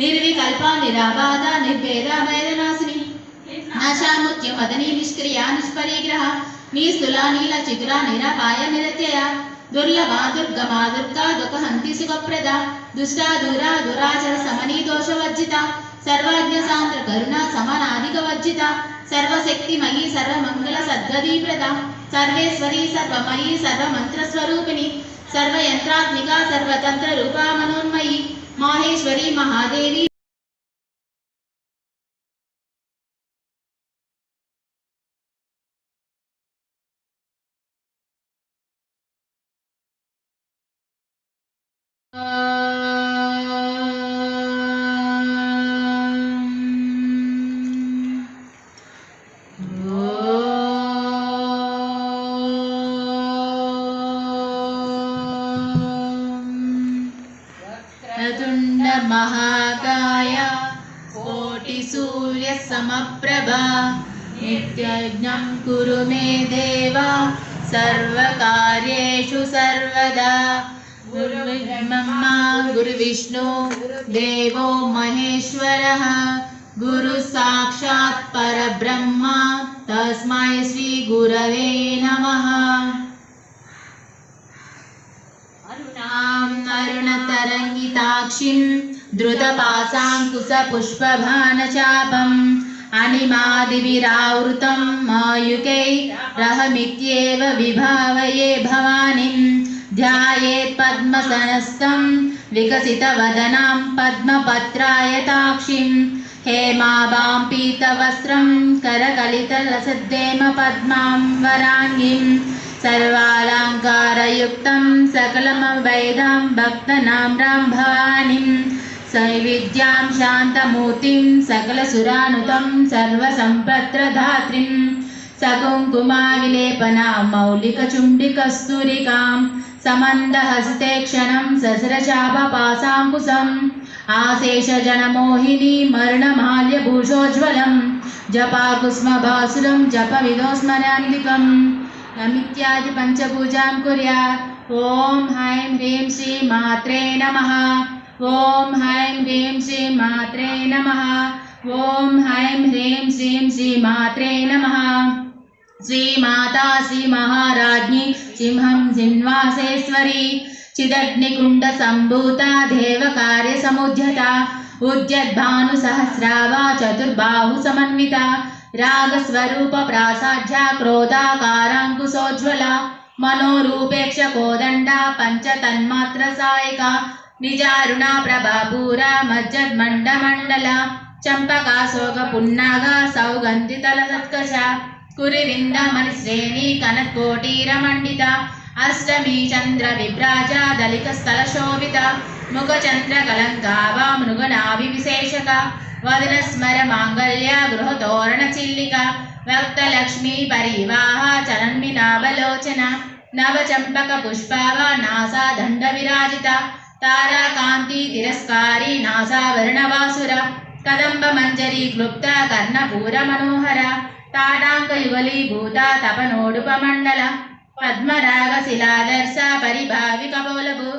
निर्विकल्पा निराबाधा निर्भेदा वैरनाशिनी नाशामुच्य मदनी निष्क्रिया निष्परिग्रह नीस्तुला नील चितुरा निरापाय निरत्यया दुर्लभा दुर्गमा दुर्गा दुःखहन्ति सुखप्रदा दुष्टा दूरा दुराचर समनी दोषवर्जिता सर्वज्ञ सान्द्र करुणा समानाधिकवर्जिता सर्वशक्तिमयी सर्वमंगल सद्गतिप्रदा सर्वेश्वरी सर्वमयी सर्वमन्त्रस्वरूपिणी सर्वयंत्रात्मिका सर्वतंत्र रूपा मनोन्मयी माहेश्वरी महादेवी वक्रतुंड महाकाय कोटि सूर्य समप्रभा नित्यज्ञं कुरु मे देवा सर्वकार्येषु सर्वदा गुरुर्ब्रह्मा गुरुर्विष्णु देवो महेश्वरः गुरु साक्षात् परब्रह्मा तस्मै श्री गुरवे नमः। अरुणतरङ्गिताक्षिं द्रुतपाशाङ्कुशपुष्पभानचापम् अनिमादिविरावृतं मायुकैरहमित्येव विभावये भवानीं ध्यायेत् पद्मसनस्थं विकसितवदनां पद्मपत्रायताक्षिं हेमाभां पीतवस्त्रं करकलितलसद्देम पद्मां वराङ्गीं सर्वालङ्कारयुक्तं सकलमवैधां भक्तनाम्रां भवानीं सैविद्यां शान्तमूर्तिं सकलसुरानुतं सर्वसम्पत्प्रदात्रीं सकुङ्कुमाविलेपनां मौलिकचुम्बिकस्तूरिकां समन्दहस्तेक्षणं ससरचापपाशाङ्कुशम् आशेषजनमोहिनी मरणमाल्यभूषोज्ज्वलं जपाकुस्मभासुरं जपविदोस्मरान्तिकम् अमित्यादि पंचपूजां कुर्यात्। ओम हैं ह्रीं श्री मात्रे नमः। ओम हैं ह्रीं श्री मात्रे नमः। ओम हैं ह्रीं श्री मात्रे नमः। श्री माता श्री महाराज्ञी सिंहं जिन्वासेश्वरी चिदग्निकुंड संभूता देवकार्य समुद्यता उद्यद्भानुसहस्रावा चतुर्बाहु समन्विता रागस्वरूप प्रासाढ्या क्रोधाकाराङ्कुशोज्ज्वला मनोरूपेक्ष कोदंडा पंचतन्मात्र सायिका निजारुणा प्रभापूरा मज्जद्मण्डमण्डला चंपका शोक पुन्नागा सौगन्धितलसत्कशा कुरिविन्दमणिश्रेणी कनत्कोटीरमण्डिता अष्टमी चंद्र विभ्राजा दलितस्थलशोभिता मुखचन्द्रकलङ्कावा मृगनाभिविशेषका वदनस्मर मांगल्य गृहतोरणचिल्लिका वक्तलक्ष्मी परिवाह चरन्मिनावलोचना नवचंपक पुष्पावा नासा दंड विराजिता ताराकांति तिरस्कारी नासावरणवासुरा कदंब मंजरी क्लुप्ता कर्णपूर मनोहरा ताडांकयुगलीभूता तपनोडुपमण्डला पद्मराग शिलादर्शा परिभाविकबोलभू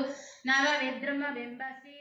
नव विद्रुम बिंबसी